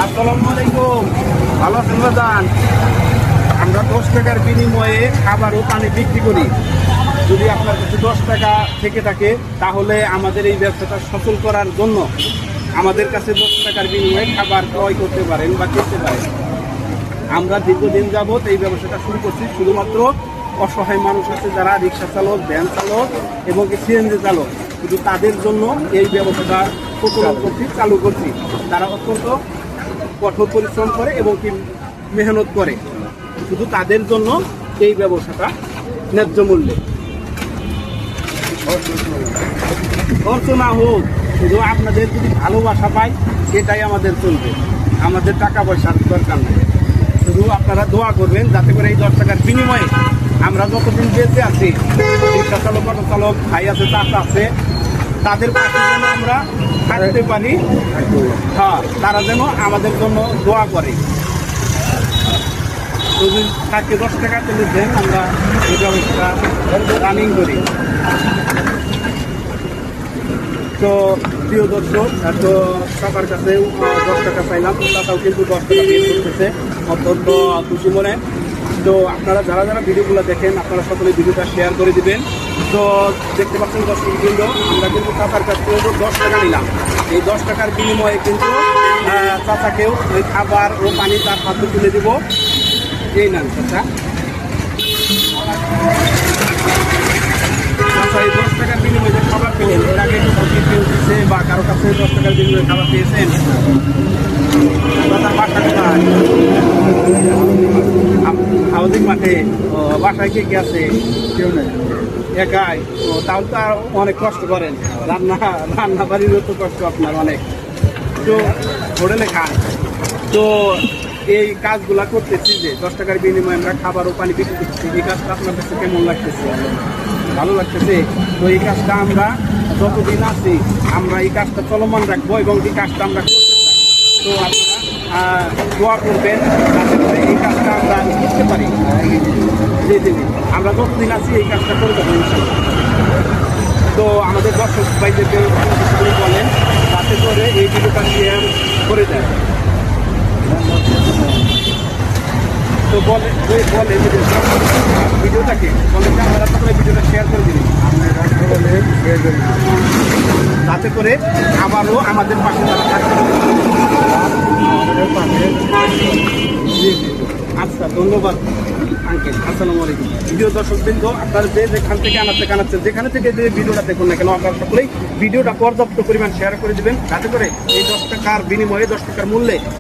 আসসালামু আলাইকুম। ভালো আছেন বাজান? আমরা 10 টাকার বিনিময়ে খাবার ও পানি বিক্রি করি। যদি আপনার কাছে 10 টাকা থেকে থাকে তাহলে আমাদের এই ব্যবসাটা সফল করার জন্য আমাদের কাছে 10 টাকার বিনিময়ে খাবার ক্রয় করতে পারেন বা কিনতে পারেন। আমরা দীর্ঘদিন যাবৎ এই ব্যবসাটা শুরু করছি। শুধুমাত্র অসহায় মানুষ আছে যারা রিক্সা চালক, ভ্যান চালক এবং সিএনজি চালক, শুধু তাদের জন্য এই ব্যবসাটা প্রচলন করছি, চালু করছি। তারা অত্যন্ত কঠোর পরিশ্রম করে এবং কি মেহনত করে, শুধু তাদের জন্য এই ব্যবসাটা ন্যায্য মূল্যে। খরচ না হোক, শুধু আপনাদের যদি ভালোবাসা পাই সেটাই আমাদের চলবে। আমাদের টাকা পয়সার দরকার নেই, শুধু আপনারা দোয়া করবেন যাতে করে এই 10 টাকার বিনিময়ে আমরা যতদিন বেঁচে আছি, রিক্সা চালক, অটো চালক ভাই আছে, চাষা আছে, তাদের পাশে যেন আমরা থাকতে পারি। হ্যাঁ, তারা যেন আমাদের জন্য দোয়া করে। যদি তাকে 10 টাকা তুলে দেন, আমরা এই ব্যবস্থা রানিং করি। তো প্রিয় দর্শক, তো সবার কাছে 10 টাকা পাইলাম, তাতাও কিন্তু 10 টাকা দিয়ে করতেছে, অত্যন্ত খুশি মনে। তো আপনারা যারা যারা ভিডিওগুলো দেখেন, আপনারা সকলে ভিডিওটা শেয়ার করে দিবেন। তো দেখতে পাচ্ছেন দর্শক বৃন্দ, আমরা কিন্তু চাচার কাছ থেকে 10 টাকা নিলাম। এই 10 টাকার বিনিময়ে কিন্তু চাচাকেও ওই খাবার ও পানি তার হাতে তুলে দিব। এই নেন চাচা। আচ্ছা, এই 10 টাকার বিনিময়ে যে খাবার পেলেন, এর আগে কেউ দিচ্ছে বা কারো কাছে 10 টাকার বিনিময়ে খাবার পেয়েছেন? চাচার বাসা কোথায়? হাউজিং মাঠে। বাসায় কে কে আছে? কেউ নেই, একাই? ও, তাহলে তো আর অনেক কষ্ট করেন, রান্না বাড়িরও তো কষ্ট আপনার অনেক, তো হোটেলে খান। তো এই কাজগুলা করতেছি যে 10 টাকার বিনিময়ে আমরা খাবার ও পানি বিক্রি করতেছি, এই কাজটা আপনার কাছে কেমন লাগতেছে? ভালো লাগতেছে? তো এই কাজটা আমরা যতদিন আছি আমরা এই কাজটা চলমান রাখবো এবং এই কাজটা আমরা করতে চাই। তো আপনারা দোয়া করবেন যাতে করে এই কাজটা আমরা করতে পারি। জি জি জি, আমরা যতদিন আছি এই কাজটা করে যাবো ইনশাআল্লাহ। তো আমাদের দর্শক ভাইদেরকে বলেন যাতে করে এই ভিডিওটা শেয়ার করে দেয়। তো বলে ভিডিওটাকে বলে যে আপনারা সকলে ভিডিওটা শেয়ার করে দিন, যাতে করে আবারও আমাদের পাশে তারা থাকতে পারে। আচ্ছা, ধন্যবাদ আঙ্কেল। আসসালামু আলাইকুম। ভিডিও দর্শক বৃন্দ, আপনারা যেখান থেকে আনাচ্ছেন, যেখানে থেকে যে ভিডিওটা দেখুন না কেন, আপনারা সকলেই ভিডিওটা পর্যাপ্ত পরিমাণ শেয়ার করে দেবেন, যাতে করে এই 10 টাকার বিনিময়ে 10 টাকার মূল্যে